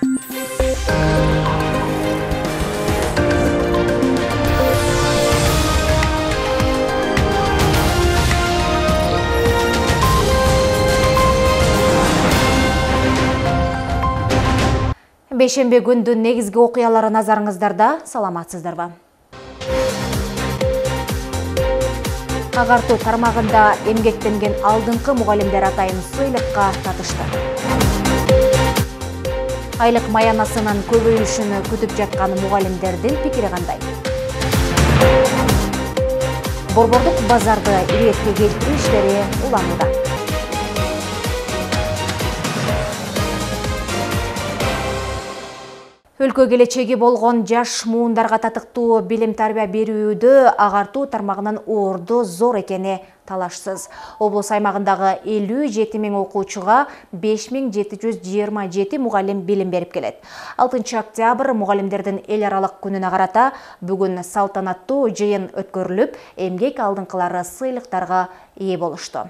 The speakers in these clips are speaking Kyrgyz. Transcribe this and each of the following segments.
Бейшембе күндүн негизги окуялары назарыңыздарда, саламатсыздарбы. Агартуу тармагында эмгектенген алдыңкы мугалимдер атайын сыйлыкка татышты. Айлык маянасынын көбөйүшүнө күтүп жаткан мугалимдердин пикири кандай? Борбордук базарды иретке келтирүү иштери уланууда. Өлкө келечеги болгон жаш муундарга татыктуу билим тарбия берүүдө агартуу тармагынын орду зор экени талашсыз. Облус аймагындагы 57 000 окуучуга 5727 мугалим билим берип келет. 6 октябрь мугалимдердин эл аралык күнүнө карата бүгүн салтанаттуу жыйын өткөрүлүп, эмгек алдыңкылары сыйлыктарга ээ болушту.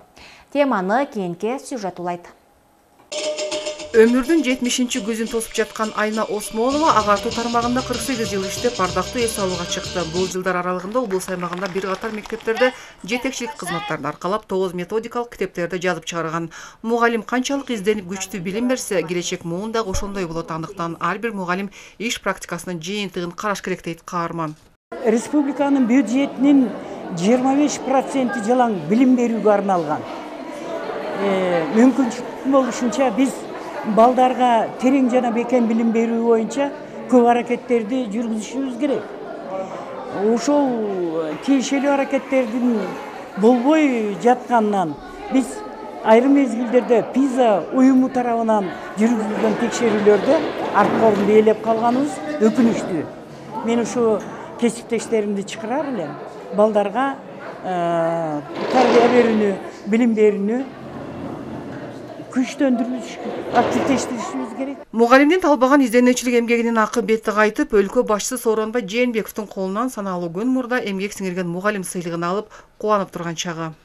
Теманы кийинки сюжет улайт. Өмүрдүн 70-ші көзүн тосуп жаткан Айна Осмонова агартуу тармагында 48 жыл иштеп, ардактуу эс алууга чыкты. Бул жылдар аралыгында облус аймагында бир катар мектептерде жетекчилик кызматтарын аркалап, 9 методикалык китептерди жазып чыгарган. Мугалим канчалык изденип күчтүү билим берсе, келечек муун дагы ошондой болот. Андыктан ар бир мугалим иш практикасынын жыйынтыгын караш керек дейт каарман. Республиканын бюджетинин 25% жылаң билим берүүгө арналган. Мүмкүнчүлүк болушунча биз балдарга терең жана бекем билим берүү боюнча көп аракеттерди жүргүзүшүбүз керек. Ошол тиешелүү аракеттердин болбой жатканынан биз айрым мезгилдерде ПИЗа уюму тарабынан жүргүзүлгөн текшерүүлөрдө артка орунду ээлеп калганыбыз өкүнүчтүү. Мен ушу кесиптештеримди чакырар элем. Балдарга тарбия берүүнү, билим берүүнү күчтөндүрүш, активдештиришибиз керек. Мугалимдин талбаган изденүүчүлүк эмгегинин акы бети кайтып, өлкө башчысы Сооронбай Жээнбековдун колунан санаалуу күн мурда эмгек сиңирген мугалим сыйлыгын алып, кубанып турган чагы.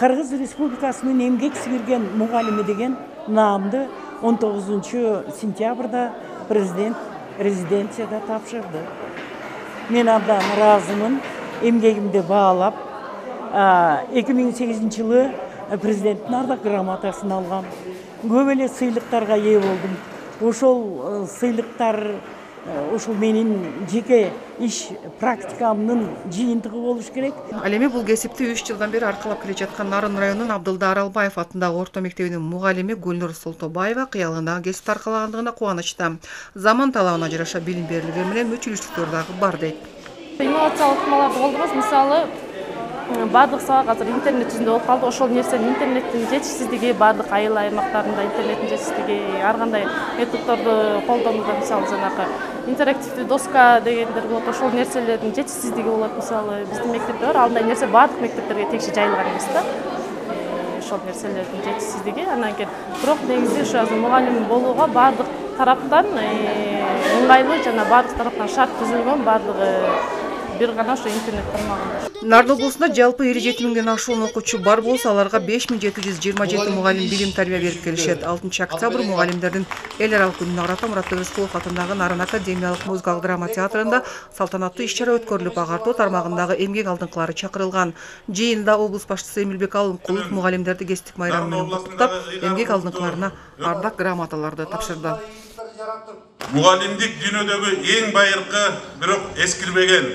Кыргыз Республикасынын эмгек сиңирген мугалими деген наамды 19 сентябрда президент резиденцияда тапшырды. Мен абдан ыраазымын, эмгегимди баалап, 2008 жылы президенттин ардак грамотасын алгам. Көп эле сыйлыктарга ээ болдум. Ошол сыйлыктар ошол менин жеке иш практикамдын жыйынтыгы болуш керек. Ал эми бул кесипти 3 жылдан бери аркалап келе жаткан Нарын районунун Абдылда Аралбаев атындагы орто мектебинин мугалими Гүлнур Солтобаева кыялындагы кесипти аркалагандыгына кубанычта. Заман талабына жараша билим берилгени менен мүчүлүштүктөр дагы бар дейт. Инновациялык ыкмаларды колдонобуз. Мисалы, бардык сабак азыр интернет жүзүндө болуп калды. Ошол нерсенин интернеттин жетишсиздиги, бардык айыл аймактарында интернеттин жетишсиздиги, ар кандай методдорду колдонууда, мисалы жанагы интерактивдүү доска дегендер болот. Ошол нерселердин жетишсиздиги болот. Мисалы, биздин мектепте бар, андай нерсе бардык мектептерге тегише жайылган эмес да. Ошол нерселердин жетишсиздиги, анан кийин бирок негизи ушу азыр мугалим болууга бардык тараптан ыңгайлуу жана бардык тараптан шарт түзүлгөн, бардыгы бир гана ошо интернет тармагында. Нарын облусунда жалпы 57 000ден ашуун окуучу бар болсо, аларга 5727 мугалим билим тарбия берип келишет. 6 октябрь мугалимдердин эл аралык күнүнө карата Мурат Рыскулов атындагы Нарын академиялык музыкалык драма театрында салтанаттуу иш-чара өткөрүлүп, агартуу тармагындагы эмгек алдыңкылары чакырылган. Жыйында облус башчысы Эмилбек Алымкулов мугалимдерди кесиптик майрам менен куттуктап, эмгек алдыңкыларына ардак грамоталарды тапшырды. Мугалимдик дүйнөдөгү эң байыркы, бирок эскирбеген,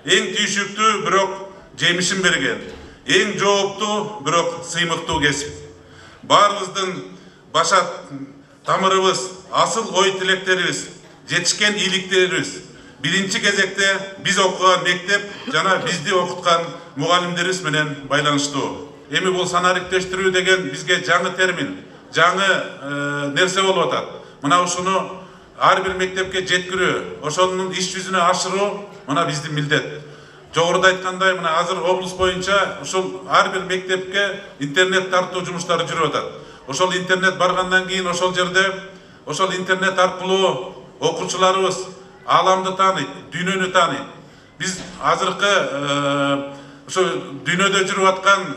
эң түйшүктүү, бирок жемишин берген, эң жооптуу, бирок сыймыктуу кесип. Баарыбыздын баша тамырыбыз, асыл ой тилектерибиз, жетишкен ийгиликтерибиз биринчи кезекте биз окуган мектеп жана бизди окуткан мугалимдерибиз менен байланыштуу. Эми бул санариктештирүү деген бизге жаңы термин, жаңы нерсе болуп атат. Мына ушуну ар бир мектепке жеткирүү, ошонун иш жүзүнө ашыруу мына биздин милдет. Жогоруда айткандай, мына азыр облус боюнча ушул ар бир мектепке интернет тартуу жумуштары жүрүп атат. Ошол интернет баргандан кийин ошол жерде ошол интернет аркылуу окуучуларыбыз ааламды тааныйт, дүйнөнү тааныйт. Биз азыркы ошо дүйнөдө жүрүп аткан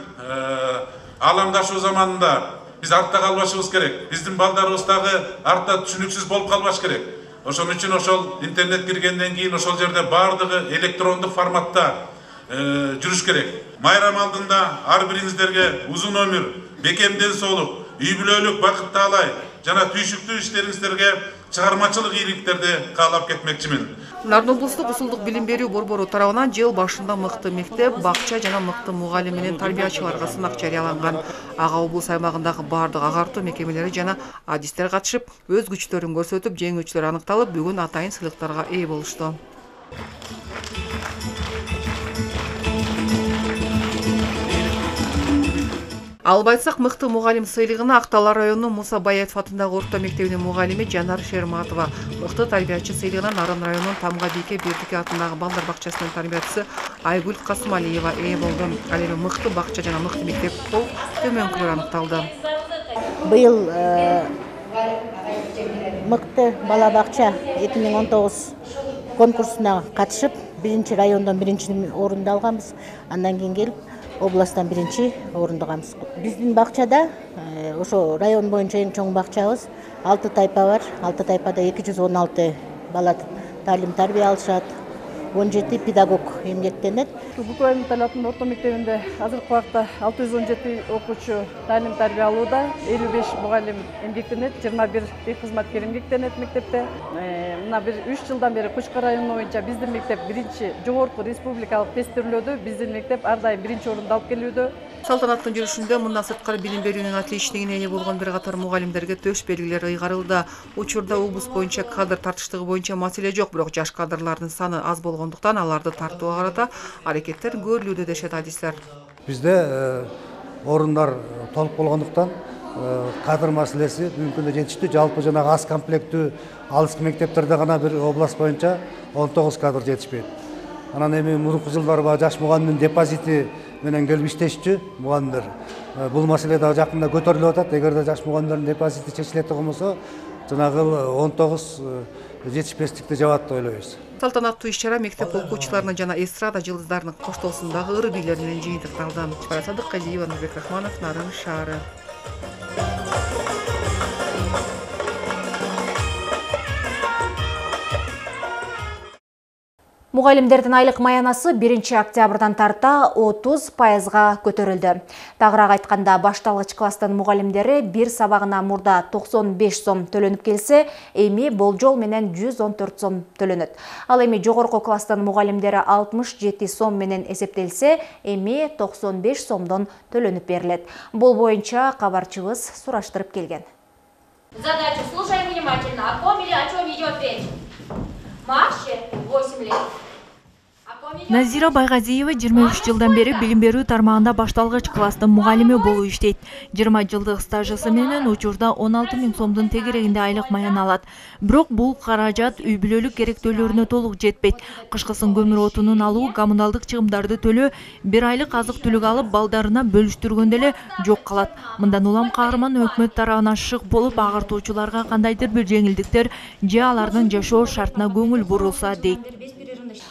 ааламдашуу заманында Биз артта калбашыбыз керек. Биздин балдарыбыз дагы артта түшүнүксүз болуп калбаш керек. Ошон үчүн ошол интернет киргенден кийин ошол жерде бардыгы электрондук форматта жүрүш керек. Майрам алдында ар бириңиздерге узун өмүр, бекемден соолук, үй бүлөлүк бакыт таалай жана түйшүктүү иштериңиздерге чыгармачылык ийгиликтерди каалап кетмекчимин. Нарын облустук усулдук билим берүү борбору тарабынан жыл башында мыкты мектеп, бакча жана мыкты мугалим менен тарбиячыларга сынак жарыяланган. Ага облус аймагындагы бардык агартуу мекемелери жана адистер катышып, өз күчтөрүн көрсөтүп, жеңүүчүлөр аныкталып, бүгүн атайын сыйлыктарга ээ болушту. Алып айтсак, мыкты мугалим сыйлыгына Актала районунун Муса Баятов атындагы орто мектебинин мугалими Жанар Шерматова, мыкты тарбиячы сыйлыгына Нарын районунун Тамга Бике Бердике атындагы балдар бакчасынын тарбиячысы Айгүл Касымалиева ээ болду. Ал эми мыкты бакча жана мыкты мектеп болуп төмөнкүлөр аныкталды. Быйыл мыкты бала бакча 2019 конкурсуна катышып, биринчи райондон биринчи орунду алганбыз. Андан кийин келип областтан биринчи орунду алганбыз. Биздин бакчада ошо район боюнча эң чоң бакчабыз. 6 тайпа бар. 6 тайпада 216 бала талим тарбия алышат. 17 педагог эмгектенет. Бүкүл аймактар атында орто мектебинде азыркы убакта 617 окуучу талим тарбия алууда, 55 мугалим эмгектенет, 21 кызматкер эмгектенет мектепте. Мына бир 3 жылдан бери Кучкар району боюнча биздин мектеп биринчи жогорку республикалык тестирлөөдө биздин мектеп ар дайым биринчи орунду алып келүүдө. Салтанаттын жүрүшүндө мындан сырткары билим берүүнүн отличнигине ээ болгон бир катар мугалимдерге төш белгилер ыйгарылды. Учурда облус боюнча кадр тартыштыгы боюнча маселе жок, бирок жаш кадрлардын саны аз болгондуктан аларды тартууга карата аракеттер көрүлүүдө дешет адистер. Бизде орундар толук болгондуктан кадр маселеси мүмкүн жетиштүү. Жалпы жанагы аз комплектүү алыскы мектептерде гана бир область боюнча 19 кадр жетишпейт. Анан эми мурунку жылдарда жаш мугалимдин депозити менен келип иштешчү мугалимдер. Бул маселе дагы жакында көтөрүлүп атат. Эгерде жаш мугалимдердин депозити чечилет болсо, жанагы 19 жетишпестикти жабат деп ойлойбуз. Салтанаттуу иш-чара мектеп окуучуларынын жана эстрада жылдыздарынын коштоосундагы ыры бийлер менен жыйынтыкталды. Парасадык Казиева, Нурбек Рахманов, Нарын шаары. Мугалимдердин айлык маянасы 1 октябрдан тарта 30%га көтөрүлдү. Тагыраак айтканда, башталгыч класстын мугалимдери бир сабагына мурда 95 сом төлөнүп келсе, эми болжол менен 114 сом төлөнөт. Ал эми жогорку класстын мугалимдери 67 сом менен эсептелсе, эми 95 сомдон төлөнүп берилет. Бул боюнча кабарчыбыз сураштырып келген. Задача. Слушай внимательно. О ком или о чем идет речь? Маше 8 лет. Назира Байгазиева 23 жылдан бери билим берүү тармагында башталгыч класстын мугалими болуп иштейт. 20 жылдык стажысы менен учурда 16 000 сомдун тегерегинде айлык маян алат. Бирок бул каражат үй бүлөлүк керектөөлөрүнө толук жетпейт. Кышкысын көмүр отунун алуу, коммуналдык чыгымдарды төлөө, 1 айлык азык-түлүк алып балдарына бөлүштүргөндө эле жок калат. Мындан улам каарман өкмөт тарабынан шык болуп агартуучуларга кандайдыр бир жеңилдиктер же алардын жашоо шартына көңүл бурулса дейт.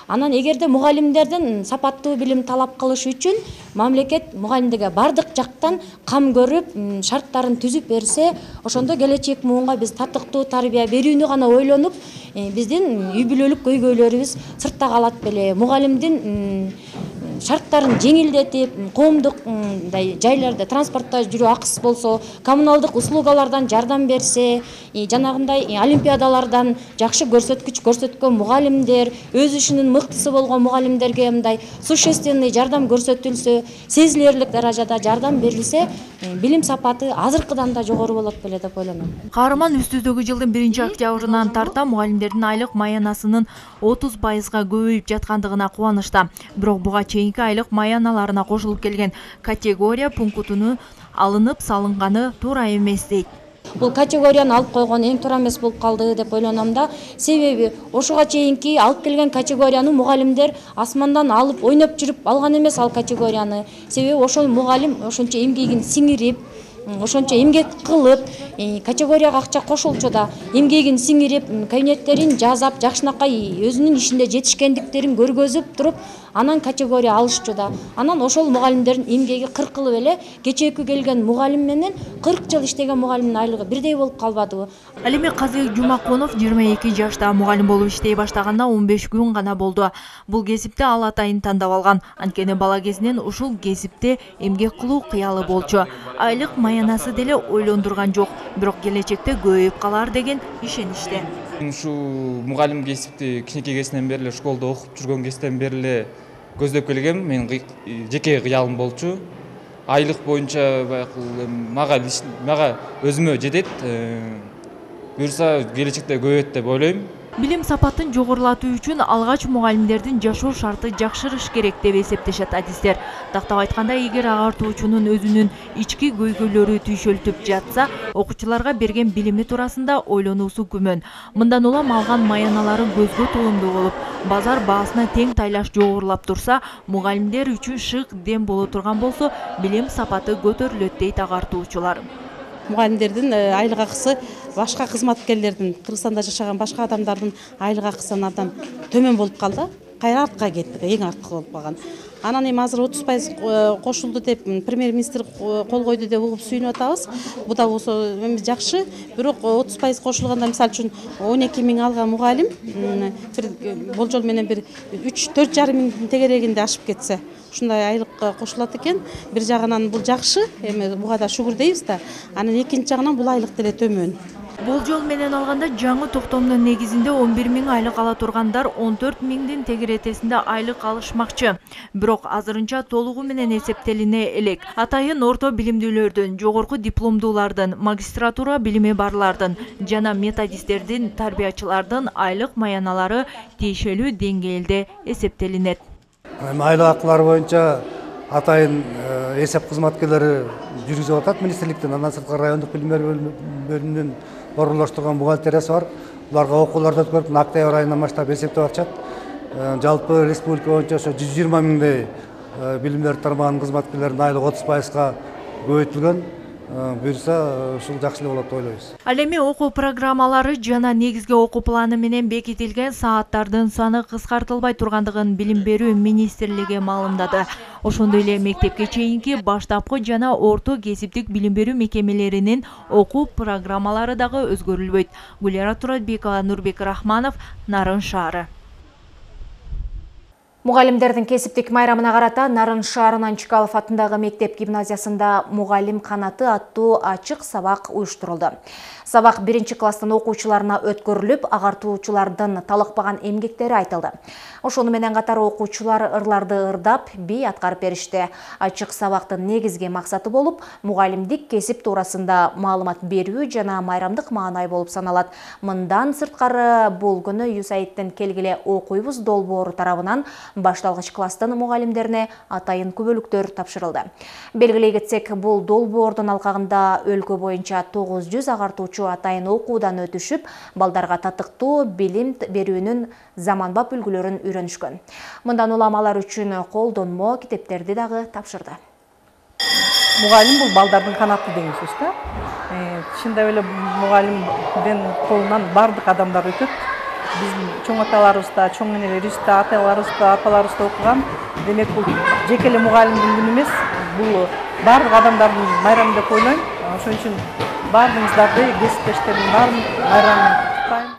Анан эгерде мугалимдердин сапаттуу билим талап кылыш үчүн мамлекет мугалимдерге бардык жактан кам көрүп, шарттарын түзүп берсе, ошондо келечек муунга биз татыктуу тарбия берүүнү гана ойлонуп, биздин үй бүлөлүк көйгөйлөрүбүз сыртта калат беле. Мугалимдин шарттарын жеңилдетип, коомдук жайларда транспортто жүрүү акысы болсо, коммуналдык услугалардан жардам берсе, жанагындай олимпиадалардан жакшы көрсөткүч көрсөткөн мугалимдер, өз ишинин мыктысы болгон мугалимдерге мындай существенный жардам көрсөтүлсө, сезилерлик даражада жардам берилсе, билим сапаты азыркыдан да жогору болот беле деп ойлойм. Каарман үстүздөгү жылдын 1 октябрынан тарта мугалимдердин айлык маянасынын 30%га көбөйүп жаткандыгына кубанычта. Бирок буга чейинки айлык маяналарына кошулуп келген категория пунктунун алынып салынганы туура эмес дейт. Бул категорияны алып койгон эң туура эмес болуп калды деп ойлоном да. Себеби ошого чейинки алып келген категорияны мугалимдер асмандан алып ойноп жүрүп алган эмес ал категорияны. Себеби ошол мугалим ошончо эмгегин сиңирип, ошончо эмгек кылып, категорияга акча кошулчу да эмгегин сиңирип, кабинеттерин жазап, жакшынакай өзүнүн ишинде жетишкендиктерин көргөзүп туруп, анан категория алышчу да. Анан ошол мугалимдердин эмгеги кыркылып эле кечээкү келген мугалим менен 40 жыл иштеген мугалимдин айлыгы бирдей болуп калбадыбы? Ал эми Казыбек Жумаконов 22 жашта мугалим болуп иштей баштаганына 15 күн гана болду. Бул кесипти ал атайын тандап алган. Анткени бала кезинен ушул кесипте эмгек кылуу кыялы болчу. Айлык маянасы деле ойлондурган жок, бирок келечекте көбөйүп калар деген ишеничте. Ушу мугалим кесипти кичинекей кезинен бери эле школдо окуп жүргөн кезден бери эле көздөп келгем. Мен жеке кыялым болчу. Айлык боюнча мага өзүмө жетет. Буюрса келечекте көбөйөт деп ойлойм. Билим сапатын жогорулатуу үчүн алгач мугалимдердин жашоо шарты жакшырыш керек деп эсептешет адистер. Тактап айтканда, эгер агартуучунун өзүнүн ички көйгөйлөрү түйшөлтүп жатса, окуучуларга берген билими туурасында ойлонуусу күмөн. Мындан улам алган маяналары көзгө толумдуу болуп, базар баасына тең тайлаш жогорулап турса, мугалимдер үчүн шык дем боло турган болсо, билим сапаты көтөрүлөт дейт агартуучулар. Мугалимдердин айлык акысы башка кызматкерлердин, Кыргызстанда жашаган башка адамдардын айлык акысынан абдан төмөн болуп калды. Кайра артка кетти, эң артка болуп калган. Анан эми азыр 30% кошулду деп премьер-министр кол койду деп угуп сүйүнүп атабыз. Бу да болсо эми жакшы, бирок 30% кошулганда мисалы үчүн 12 миң алган мугалим бир болжол менен бир 3-4,5 миң тегерегинде ашып кетсе, ушундай айлыкка кошулат экен. Бир жагынан бул жакшы, эми буга да шүгүр дейбиз да. Анан экинчи жагынан бул айлык деле төмөн. Болжол менен алганда жаңы токтомдун негизинде 11 миң айлык ала тургандар 14 миңдин тегеретесинде айлык алышмакчы. Бирок азырынча толугу менен эсептелине элек. Атайын орто билимдүүлөрдүн, жогорку дипломдуулардын, магистратура билими барлардын жана методисттердин, тарбиячылардын айлык маяналары тиешелүү деңгээлде эсептелинет. Айлык акылары боюнча атайын эсеп кызматкерлери жүргүзүп атат министрликтен, андан сырткары райондук билим берүү бөлүмүнүн орунлаштырган бухгалтериясы бар. Буларга окууларды өткөрүп, октябрь айынан баштап эсептеп атышат. Жалпы республика боюнча ошо 120 миңдей билим берүү тармагынын кызматкерлеринин айлыгы 30%га көбөйтүлгөн. Буюрса ушул жакшы эле болот деп ойлойбуз. Ал эми окуу программалары жана негизги окуу планы менен бекитилген сааттардын саны кыскартылбай тургандыгын билим берүү министрлиги маалымдады. Ошондой эле мектепке чейинки баштапкы жана орто кесиптик билим берүү мекемелеринин окуу программалары дагы өзгөрүлбөйт. Гүлера Туратбекова, Нурбек Рахманов, Нарын шаары. Мугалимдердин кесиптик майрамына карата Нарын шаарынын Чыкалов атындагы мектеп гимназиясында мугалим канаты аттуу ачык сабак уюштурулду. Сабак 1-класстын окуучуларына өткөрүлүп, агартуучулардын талыкпаган эмгектери айтылды. Ошону менен катар окуучулар ырларды ырдап, бий аткарып беришти. Ачык сабактын негизги максаты болуп, мугалимдик кесип туурасында маалымат берүү жана майрамдык маанай болуп саналат. Мындан сырткары бул күнү USAID-тен келгиле окуйбуз долбоору тарабынан башталгыч класстын мугалимдерине атайын күбөлүктөр тапшырылды. Белгилей кетсек, бул долбоордун алкагында өлкө боюнча 900 агартуучу атайын окуудан өтүшүп, балдарга татыктуу билим берүүнүн заманбап үлгүлөрүн үйрөнүшкөн. Мындан улам алар үчүн колдонмо китептерди дагы тапшырды. Мугалим бул балдардын канаты деген сөз да. Чындап эле мугалимдин колунан бардык адамдар өтөт. Биздин чоң аталарыбыз да, чоң энелерибиз да, аталарыбыз да, апаларыбыз да окуган. Демек бул жеке эле мугалимдин күнү эмес, бул бардык адамдардын майрамы деп ойлойм. Ошон үчүн бардыгыңыздарды, кесиптештеримдин баарын майрамын куттуктайм.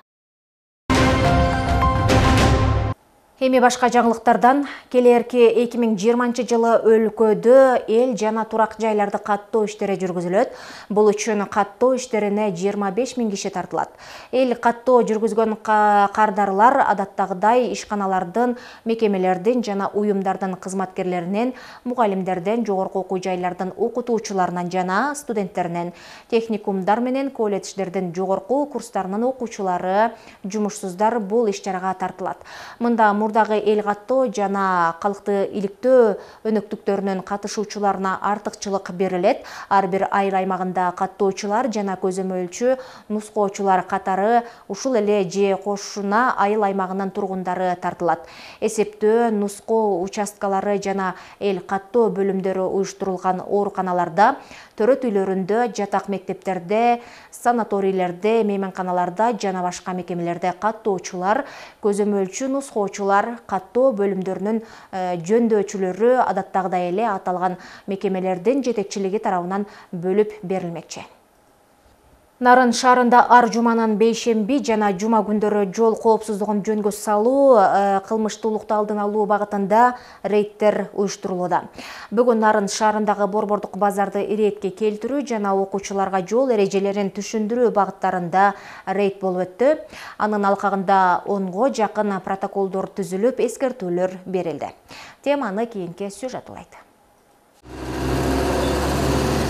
Эми башка жаңылыктардан келерки 2020 жылы өлкөдө эл жана турак жайларды каттоо иштери жүргүзүлөт. Бул үчүн каттоо иштерине 25 миң киши тартылат. Эл каттоо жүргүзгөн кардарлар адаттагыдай ишканалардын, мекемелердин жана уюмдардын кызматкерлеринен, мугалимдерден, жогорку окуу жайлардын окутуучуларынан жана студенттеринен, техникумдар менен колледждердин жогорку курстарынын окуучулары, жумушсуздар бул иш-чарага тартылат. Мында мурдагы эл каттоо жана калкты иликтөө өнөктүктөрүнүн катышуучуларына артыкчылык берилет. Ар бир айыл аймагында каттоочулар жана көзөмөлчү нускоочулар катары ушул эле же кошуна айыл аймагынын тургундары тартылат. Эсептөө, нускоо участкалары жана эл каттоо бөлүмдөрү уюштурулган ооруканаларда, төрөт үйлөрүндө, жатак мектептерде, санаторийлерде, мейманканаларда жана башка мекемелерде каттоочулар, көзөмөлчү нускоочулар, каттоо бөлүмдөрүнүн жөндөочүлөрү адаттагыдай эле аталган мекемелердин жетекчилиги тарабынан бөлүп берилмекчи. Нарын шаарында ар жуманын бейшемби жана жума күндөрү жол коопсуздугун жөнгө салуу, кылмыштуулукту алдын алуу багытында рейдтер уюштурулууда. Бүгүн Нарын шаарындагы борбордук базарды иретке келтирүү жана окуучуларга жол эрежелерин түшүндүрүү багыттарында рейд болуп өттү. Анын алкагында 10го жакын протоколдор түзүлүп, эскертүүлөр берилди. Теманы кийинки сюжет улайт.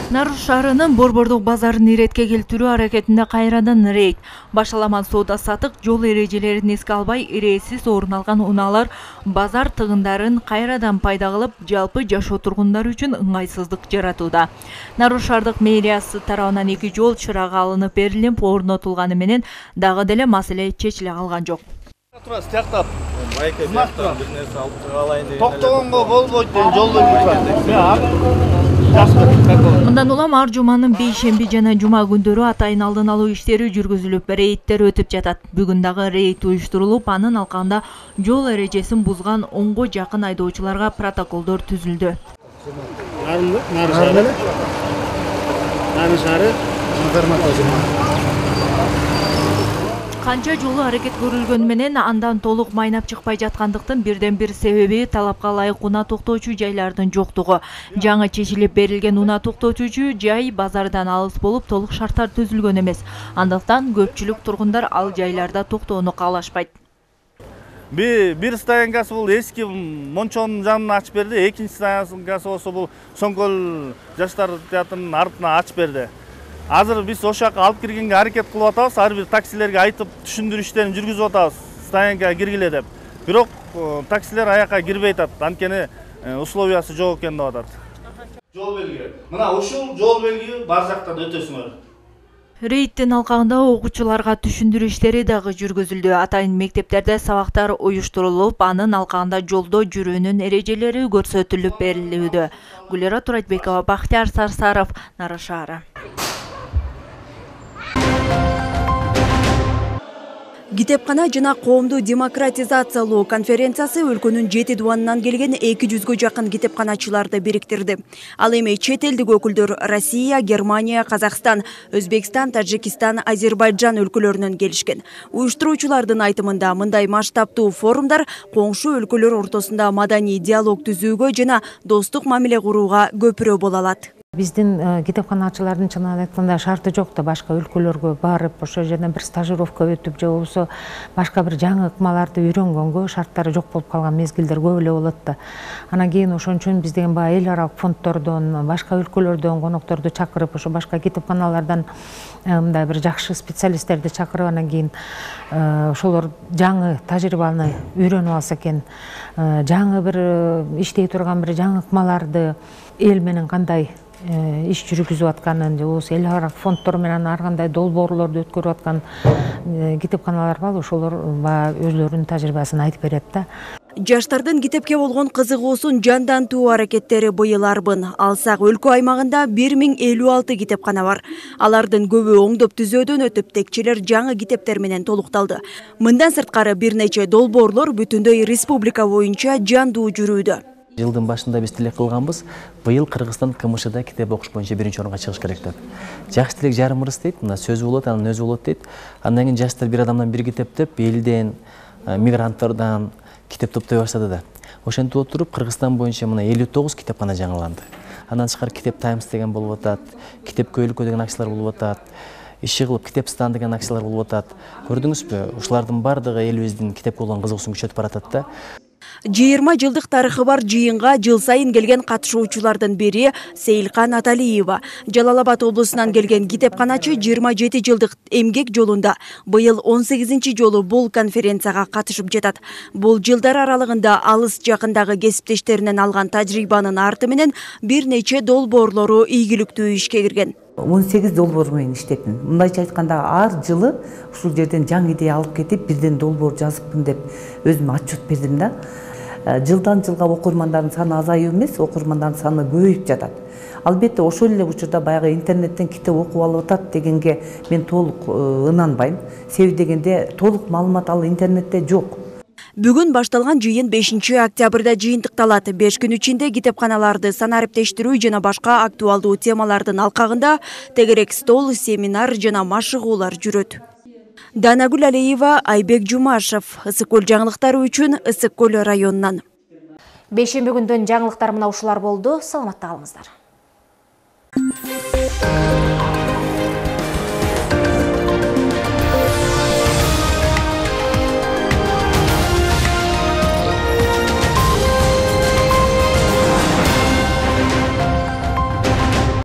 Нарын шаарынын борбордук базарын иретке келтирүү аракетинде кайрадан рейд. Башаламан соода-сатык жол эрежелерин эске албай, ирээсиз орун алган унаалар базар тыгындарын кайрадан пайда кылып, жалпы жашоо тургундар үчүн ыңгайсыздык жаратууда. Нарын шаардык мэриясы тарабынан 2 жол чырагы алынып берилип, орнотулганы менен дагы деле маселе чечиле калган жок. Токтогонго болбойт деген жолдо Мындан улам ар жуманын бейшемби жана жума күндөрү атайын алдын алуу иштери жүргүзүлүп, рейдтер өтүп жатат. Бүгүн дагы рейд уюштурулуп, анын алкагында жол эрежесин бузган 10го жакын айдоочуларга протоколдор түзүлдү. Канча жолу аракет көрүлгөн менен андан толук майнап чыкпай жаткандыктын бирден бир себеби талапка ылайык унаа токтоочу жайлардын жоктугу. Жаңы чечилип берилген унаа токтотуучу жай базардан алыс болуп, толук шарттар түзүлгөн эмес. Андыктан көпчүлүк тургундар ал жайларда токтоону каалашпайт. Бир стоянкасы бул эски Мончонун жанына ачып берди, экинчи стоянкасы болсо бул Соңкөл жаштар театрынын артына ачып берди. Азыр биз ошол жака алып киргенге аракет кылып атабыз, ар бир таксилерге айтып түшүндүрүү иштерин жүргүзүп атабыз, стоянкага киргиле деп. Бирок таксилер аяка кирбей атат, анткени условиясы жок экен деп атат. Жол белги. Мына ушул жол белги бар жактан өтөсүңөр. Рейдтин алкагында окуучуларга түшүндүрүү иштери дагы жүргүзүлдү. Атайын мектептерде сабактар уюштурулуп, анын алкагында жолдо жүрүүнүн эрежелери көрсөтүлүп берилүүдө. Гүлера Турайтбекова, Бактияр Сарсаров, Нарын шаары. Китепкана жана коомду демократизациялоо конференциясы өлкөнүн 7 дубанынан келген 200гө жакын китепканачыларды бириктирди. Ал эми чет элдик өкүлдөр Россия, Германия, Казакстан, Өзбекстан, Тажикстан, Азербайджан өлкөлөрүнөн келишкен. Уюштуруучулардын айтымында мындай масштабтуу форумдар коңшу өлкөлөр ортосунда маданий диалог түзүүгө жана достук мамиле курууга көпүрө боло алат. Биздин китепканачылардын чынын айтканда шарты жок да, башка өлкөлөргө барып, ошо жерден бир стажировка өтүп, же болбосо башка бир жаңы ыкмаларды үйрөнгөнгө шарттары жок болуп калган мезгилдер көп эле болот да. Анан кийин ошон үчүн биз деген баягы эл аралык фонддордон, башка өлкөлөрдөн конокторду чакырып, ошо башка китепканалардан мындай бир жакшы специалисттерди чакырып, анан кийин ошолор жаңы тажрыйбаны үйрөнүп алса экен, жаңы бир иштей турган бир жаңы ыкмаларды эл менен кандай иш жүргүзүп атканын, же болбосо эл аралык фонддор менен ар кандай долбоорлорду өткөрүп аткан китепканалар бар, ошолор өзлөрүнүн тажрыйбасын айтып берет да. Жаштардын китепке болгон кызыгуусун жандантуу аракеттери быйыл арбын. Алсак өлкө аймагында 1056 китепкана бар. Алардын көбү оңдоп түзөөдөн өтүп, текчелер жаңы китептер менен толукталды. Мындан сырткары бир нече долбоорлор бүтүндөй республика боюнча жандуу жүрүүдө. Жылдын башында биз тилек кылганбыз, быйыл Кыргызстан КМШда китеп окуш боюнча 1-орунга чыгыш керек деп. Жакшы тилек жарымыбыз дейт, мына сөзү болот, анан өзү болот дейт. Андан кийин жаштар бир адамдан бир китеп деп, элден, мигранттардан китеп топтой баштады да. Ошентип отуруп Кыргызстан боюнча мына 59 китепкана жаңыланды. Андан тышкары Китеп Таймс деген болуп атат, Китеп Көйлөккө деген акциялар болуп атат, иши кылып Китеп Стан деген акциялар болуп атат. Көрдүңүзбү? Ушулардын бардыгы элибиздин китепке болгон кызыгуусун күчөтүп баратат да. 20 жылдык тарыхы бар жыйынга жыл сайын келген катышуучулардын бири Сейилкан Аталиева. Жалал-Абад облусунан келген китепканачы 27 жылдык эмгек жолунда быйыл 18 жолу бул конференцияга катышып жатат. Бул жылдар аралыгында алыс жакындагы кесиптештеринен алган тажрыйбанын арты менен бир нече долбоорлору ийгиликтүү ишке кирген. 18 долбоор менен иштептим. Мындайча айтканда ар жылы ушул жерден жаңы идея алып кетип, бирден долбоор жазыпмын деп өзүм отчет бердим да. Жылдан жылга окурмандардын саны азаюу эмес, окурмандардын саны көбөйүп жатат. Албетте ошол эле учурда баягы интернеттен китеп окуп алып атат дегенге мен толук ынанбайм. Себеби дегенде толук маалымат ал интернетте жок. Бүгүн башталган жыйын 5 октябрда жыйынтыкталат. 5 күн ичинде китепканаларды санариптештирүү жана башка актуалдуу темалардын алкагында тегерек стол, семинар жана машыгуулар жүрөт. Данагүл Алиева, Айбек Жумашев, Ысык көл жаңылыктары үчүн Ысык көл районунан. Бешемби күндөн жаңылыктар мына ушулар болду. Саламатта калыңыздар.